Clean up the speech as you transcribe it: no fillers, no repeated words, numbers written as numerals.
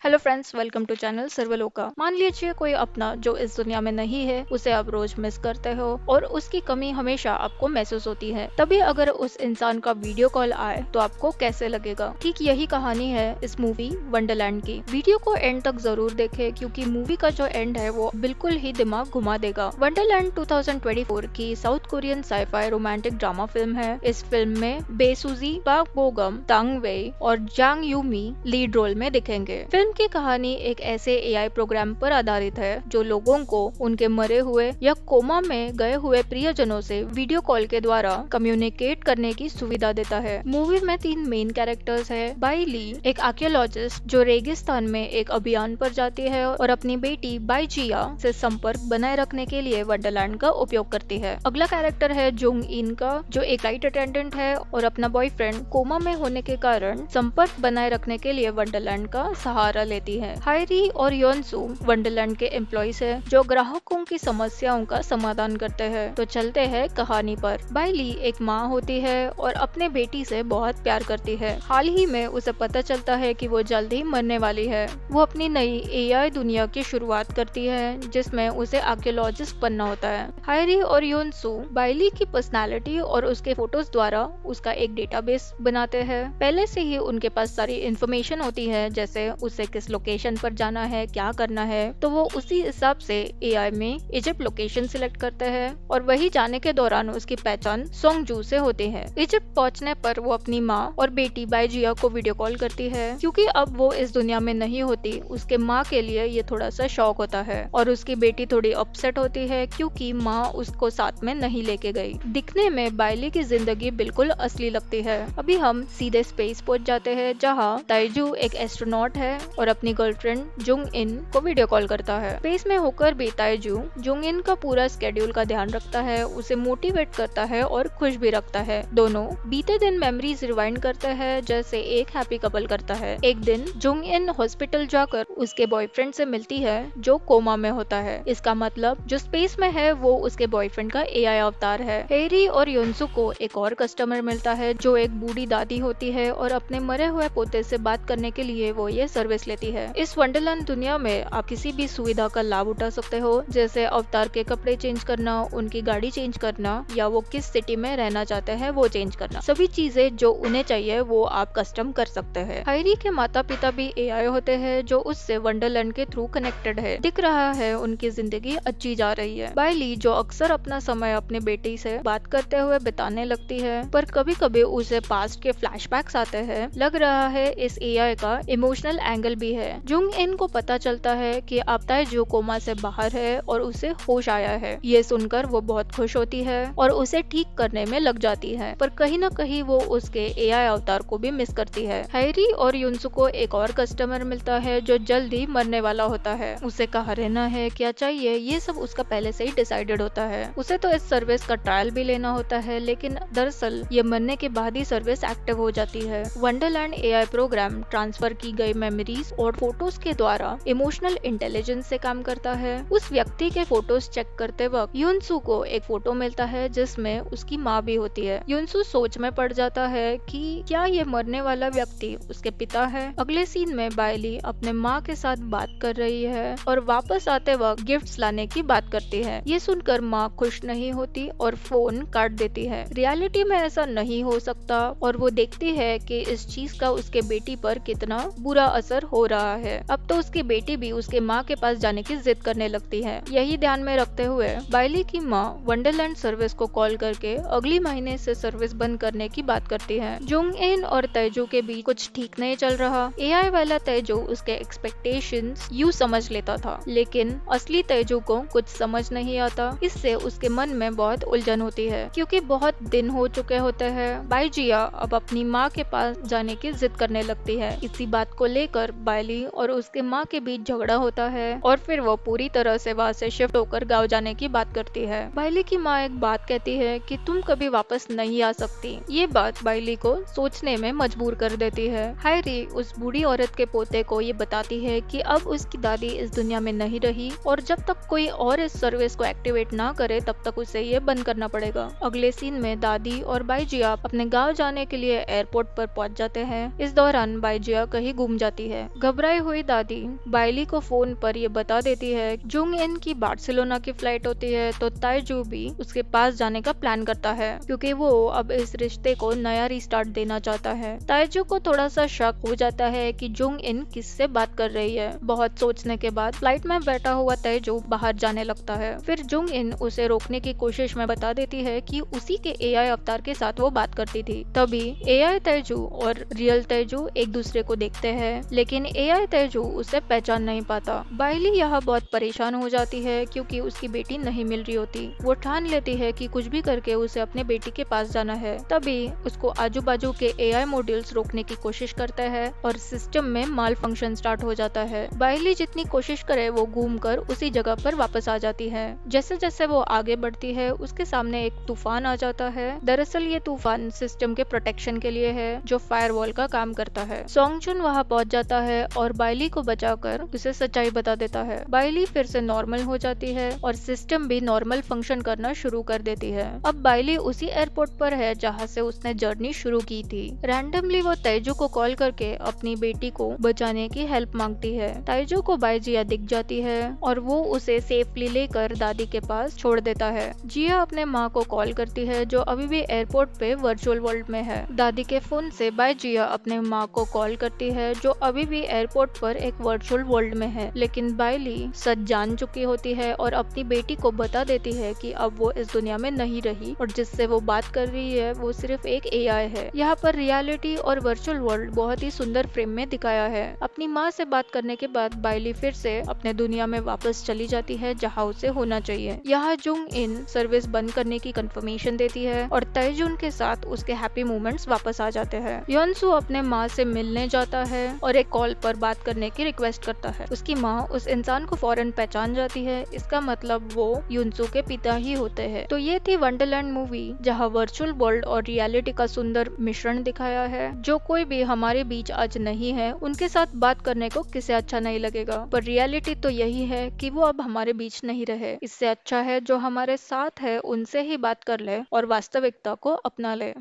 Hello friends, welcome to channel Sarvaloka. मान लीजिए कोई अपना जो इस दुनिया में नहीं है उसे आप रोज मिस करते हो और उसकी कमी हमेशा आपको महसूस होती है। तभी अगर उस इंसान का वीडियो कॉल आए तो आपको कैसे लगेगा। ठीक यही कहानी है इस मूवी वंडरलैंड की। वीडियो को एंड तक जरूर देखें क्योंकि मूवी का जो एंड है वो बिल्कुल ही दिमाग घुमा देगा। वंडरलैंड 2024 की South Korean sci-fi romantic drama film है। इस फिल्म में बेसुजी, पाक बोगम, तांग वेई और जांग यूमी लीड रोल में दिखेंगे। फिल्म की कहानी एक ऐसे एआई प्रोग्राम पर आधारित है जो लोगों को उनके मरे हुए या कोमा में गए हुए प्रियजनों से वीडियो कॉल के द्वारा कम्युनिकेट करने की सुविधा देता है। मूवी में 3 मेन कैरेक्टर्स है। बाई ली एक आर्कियोलॉजिस्ट जो रेगिस्तान में एक अभियान पर जाती है और अपनी बेटी बाई जिया से संपर्क बनाए रखने के लिए वंडरलैंड का उपयोग करती है। अगला कैरेक्टर है जुंग इन का जो एक फ्लाइट अटेंडेंट है और अपना बॉयफ्रेंड कोमा में होने के कारण संपर्क बनाए रखने के लिए वंडरलैंड का सहारा लेती है। हायरी और योनसू वंडरलैंड के एम्प्लॉइज है जो ग्राहकों की समस्याओं का समाधान करते हैं। तो चलते हैं कहानी पर। बाइली एक माँ होती है और अपने बेटी से बहुत प्यार करती है। हाल ही में उसे पता चलता है कि वो जल्द ही मरने वाली है। वो अपनी नई एआई दुनिया की शुरुआत करती है जिसमें उसे आर्कियोलॉजिस्ट बनना होता है। हायरी और योनसू बाइली की पर्सनालिटी और उसके फोटोज द्वारा उसका एक डेटाबेस बनाते हैं। पहले से ही उनके पास सारी इंफॉर्मेशन होती है, जैसे उसे किस लोकेशन पर जाना है, क्या करना है। तो वो उसी हिसाब से एआई में इजिप्ट लोकेशन सिलेक्ट करते हैं और वही जाने के दौरान उसकी पहचान सोंगजू से होती है। इजिप्ट पहुंचने पर वो अपनी माँ और बेटी बाइजिया को वीडियो कॉल करती है क्योंकि अब वो इस दुनिया में नहीं होती। उसके माँ के लिए ये थोड़ा सा शौक होता है और उसकी बेटी थोड़ी अपसेट होती है क्योंकि माँ उसको साथ में नहीं लेके गई। दिखने में बाइली की जिंदगी बिल्कुल असली लगती है। अभी हम सीधे स्पेस पहुंच जाते हैं जहाँ ताइजू एक एस्ट्रोनॉट है और अपनी गर्लफ्रेंड जुंग इन को वीडियो कॉल करता है। स्पेस में होकर भी ताइजू जुंग इन का पूरा स्केड्यूल का ध्यान रखता है, उसे मोटिवेट करता है और खुश भी रखता है। दोनों बीते दिन मेमोरीज रिवाइंड करते हैं जैसे एक हैप्पी कपल करता है। एक दिन जुंग इन हॉस्पिटल जाकर उसके बॉयफ्रेंड से मिलती है जो कोमा में होता है। इसका मतलब जो स्पेस में है वो उसके बॉयफ्रेंड का एआई अवतार है। हैरी और योनसू को एक और कस्टमर मिलता है जो एक बूढ़ी दादी होती है और अपने मरे हुए पोते से बात करने के लिए वो ये सर्विस लेती है। इस वंडरलैंड दुनिया में आप किसी भी सुविधा का लाभ उठा सकते हो, जैसे अवतार के कपड़े चेंज करना, उनकी गाड़ी चेंज करना या वो किस सिटी में रहना चाहते हैं वो चेंज करना। सभी चीजें जो उन्हें चाहिए वो आप कस्टम कर सकते हैं। हायरी के माता पिता भी एआई होते हैं जो उससे वंडरलैंड के थ्रू कनेक्टेड है। दिख रहा है उनकी जिंदगी अच्छी जा रही है। बाइली जो अक्सर अपना समय अपने बेटी से बात करते हुए बिताने लगती है, पर कभी कभी उसे पास्ट के फ्लैशबैक्स आते हैं। लग रहा है इस एआई का इमोशनल एंगल भी है। जुंग इन को पता चलता है कि अब ताइजू कोमा से बाहर है और उसे होश आया है। ये सुनकर वो बहुत खुश होती है और उसे ठीक करने में लग जाती है, पर कहीं न कहीं वो उसके एआई अवतार को भी मिस करती है। हैरी और युनसु को एक और कस्टमर मिलता है जो जल्द ही मरने वाला होता है। उसे कहाँ रहना है, क्या चाहिए, ये सब उसका पहले से ही डिसाइडेड होता है। उसे तो इस सर्विस का ट्रायल भी लेना होता है, लेकिन दरअसल ये मरने के बाद ही सर्विस एक्टिव हो जाती है। वंडरलैंड एआई प्रोग्राम ट्रांसफर की गई मेमोरीज और फोटोज के द्वारा इमोशनल इंटेलिजेंस से काम करता है। उस व्यक्ति के फोटोज चेक करते वक्त युनसू को एक फोटो मिलता है जिसमें उसकी माँ भी होती है। युनसू सोच में पड़ जाता है कि क्या ये मरने वाला व्यक्ति उसके पिता है। अगले सीन में बाइली अपने माँ के साथ बात कर रही है और वापस आते वक्त गिफ्ट्स लाने की बात करती है। ये सुनकर माँ खुश नहीं होती और फोन काट देती है। रियलिटी में ऐसा नहीं हो सकता और वो देखती है कि इस चीज का उसके बेटी पर कितना बुरा असर हो रहा है। अब तो उसकी बेटी भी उसके माँ के पास जाने की जिद करने लगती है। यही ध्यान में रखते हुए बाइली की माँ वंडरलैंड सर्विस को कॉल करके अगली महीने से सर्विस बंद करने की बात करती है। जुंग इन और तेजू के बीच कुछ ठीक नहीं चल रहा। एआई वाला तेजू उसके एक्सपेक्टेशंस यू समझ लेता था, लेकिन असली तेजू को कुछ समझ नहीं आता। इससे उसके मन में बहुत उलझन होती है क्योंकि बहुत दिन हो चुके होते हैं। बाइजिया अब अपनी माँ के पास जाने की जिद करने लगती है। इसी बात को लेकर बाइली और उसके माँ के बीच झगड़ा होता है और फिर वो पूरी तरह से वहाँ से शिफ्ट होकर गाँव जाने की बात करती है। बाइली की माँ एक बात कहती है कि तुम कभी वापस नहीं आ सकती। ये बात बाइली को सोचने में मजबूर कर देती है। हैरी उस बूढ़ी औरत के पोते को ये बताती है कि अब उसकी दादी इस दुनिया में नहीं रही और जब तक कोई और इस सर्विस को एक्टिवेट ना करे तब तक उसे ये बंद करना पड़ेगा। अगले सीन में दादी और बाइजिया अपने गाँव जाने के लिए एयरपोर्ट पर पहुँच जाते हैं। इस दौरान बाइजिया कहीं गुम जाती है। घबराई हुई दादी बाइली को फोन पर ये बता देती है जुंग इन की बार्सिलोना की फ्लाइट होती है, तो ताइजू भी उसके पास जाने का प्लान करता है क्योंकि वो अब इस रिश्ते को नया रिस्टार्ट देना चाहता है। ताइजू को थोड़ा सा शक हो जाता है कि जुंग इन किससे बात कर रही है। बहुत सोचने के बाद फ्लाइट में बैठा हुआ ताइजू बाहर जाने लगता है। फिर जुंग इन उसे रोकने की कोशिश में बता देती है कि उसी के एआई अवतार के साथ वो बात करती थी। तभी एआई ताइजू और रियल ताइजू एक दूसरे को देखते हैं, लेकिन एआई ताइजू उसे पहचान नहीं पाता। बाइली यहाँ बहुत परेशान हो जाती है क्योंकि उसकी बेटी नहीं मिल रही होती। वो ठान लेती है कि कुछ भी करके उसे अपने बेटी के पास जाना है। तभी उसको आजू बाजू के एआई मॉड्यूल्स रोकने की कोशिश करते हैं और सिस्टम में माल फंक्शन स्टार्ट हो जाता है। बाइली जितनी कोशिश करे वो घूमकर उसी जगह पर वापस आ जाती है। जैसे जैसे वो आगे बढ़ती है उसके सामने एक तूफान आ जाता है। दरअसल ये तूफान सिस्टम के प्रोटेक्शन के लिए है जो फायरवॉल का काम करता है। सोंगजुन वहाँ पहुँच जाता है और बाइली को बचाकर उसे सच्चाई बता देता है। बाइली फिर से नॉर्मल हो जाती है और सिस्टम भी नॉर्मल फंक्शन करना शुरू कर देती है। अब बाइली उसी एयरपोर्ट पर है जहाँ से उसने जर्नी शुरू की थी। रैंडमली वो ताइजू को कॉल करके अपनी बेटी को बचाने की हेल्प मांगती है। ताइजू को बाई जिया दिख जाती है और वो उसे सेफली लेकर दादी के पास छोड़ देता है। जिया अपने माँ को कॉल करती है जो अभी भी एयरपोर्ट पे वर्चुअल वर्ल्ड में है। दादी के फोन से बाई जिया अपने माँ को कॉल करती है जो अभी भी एयरपोर्ट पर एक वर्चुअल वर्ल्ड में है, लेकिन बाइली सच जान चुकी होती है और अपनी बेटी को बता देती है कि अब वो इस दुनिया में नहीं रही और जिससे वो बात कर रही है वो सिर्फ एक एआई है। यहाँ पर रियलिटी और वर्चुअल वर्ल्ड बहुत ही सुंदर फ्रेम में दिखाया है। अपनी माँ से बात करने के बाद बाइली फिर से अपने दुनिया में वापस चली जाती है जहाँ उसे होना चाहिए। यहाँ जुंग इन सर्विस बंद करने की कंफर्मेशन देती है और ताइजुन के साथ उसके हैप्पी मोमेंट्स वापस आ जाते हैं। योनसू अपने माँ से मिलने जाता है और एक कॉल पर बात करने की रिक्वेस्ट करता है। उसकी माँ उस इंसान को फौरन पहचान जाती है, इसका मतलब वो युनसू के पिता ही होते हैं। तो ये थी वंडरलैंड मूवी जहाँ वर्चुअल वर्ल्ड और रियलिटी का सुंदर मिश्रण दिखाया है। जो कोई भी हमारे बीच आज नहीं है उनके साथ बात करने को किसे अच्छा नहीं लगेगा, पर रियलिटी तो यही है कि वो अब हमारे बीच नहीं रहे। इससे अच्छा है जो हमारे साथ है उनसे ही बात कर ले और वास्तविकता को अपना ले।